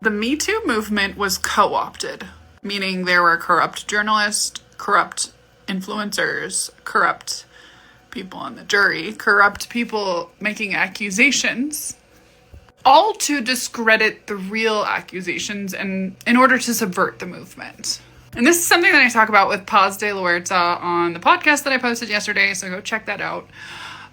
The Me Too movement was co-opted, meaning there were corrupt journalists, corrupt influencers, corrupt people on the jury, corrupt people making accusations, all to discredit the real accusations and in order to subvert the movement. And this is something that I talk about with Paz de la Huerta on the podcast that I posted yesterday, so go check that out.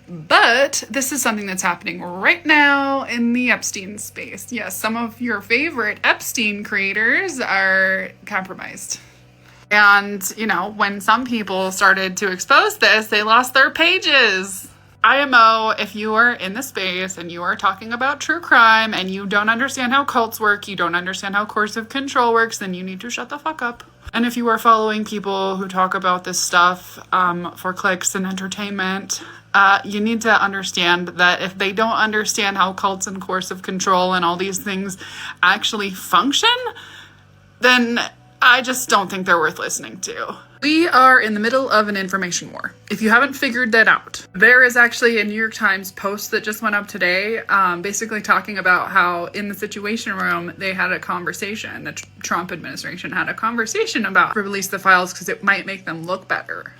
But this is something that's happening right now in the Epstein space. Yes, some of your favorite Epstein creators are compromised. And, you know, when some people started to expose this, they lost their pages. IMO, if you are in the space and you are talking about true crime and you don't understand how cults work, you don't understand how coercive control works, then you need to shut the fuck up. And if you are following people who talk about this stuff for clicks and entertainment, you need to understand that if they don't understand how cults and coercive control and all these things actually function, then I just don't think they're worth listening to. We are in the middle of an information war. If you haven't figured that out, there is actually a New York Times post that just went up today, basically talking about how in the Situation Room, they had a conversation, the Trump administration had a conversation about release the files because it might make them look better.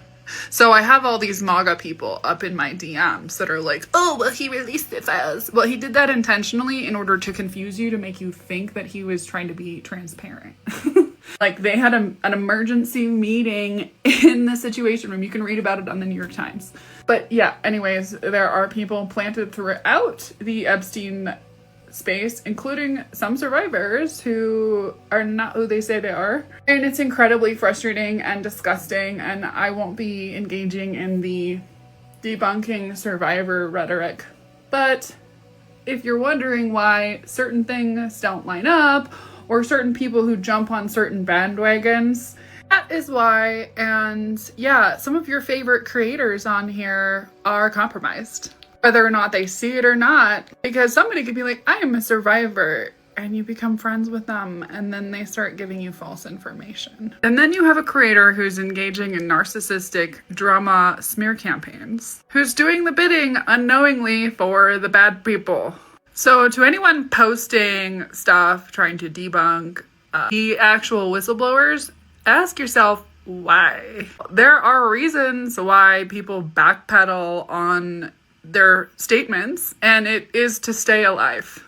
So I have all these MAGA people up in my DMs that are like, oh, well, he released the files. Well, he did that intentionally in order to confuse you, to make you think that he was trying to be transparent. Like, they had an emergency meeting in the Situation Room. You can read about it on the New York Times. But yeah, anyways, there are people planted throughout the Epstein space, including some survivors who are not who they say they are. And it's incredibly frustrating and disgusting, and I won't be engaging in the debunking survivor rhetoric. But if you're wondering why certain things don't line up, or certain people who jump on certain bandwagons, that is why. And yeah, some of your favorite creators on here are compromised, whether or not they see it or not, because somebody could be like, I am a survivor, and you become friends with them, and then they start giving you false information. And then you have a creator who's engaging in narcissistic drama smear campaigns, who's doing the bidding unknowingly for the bad people. So to anyone posting stuff, trying to debunk the actual whistleblowers, ask yourself why. There are reasons why people backpedal on their statements, and it is to stay alive.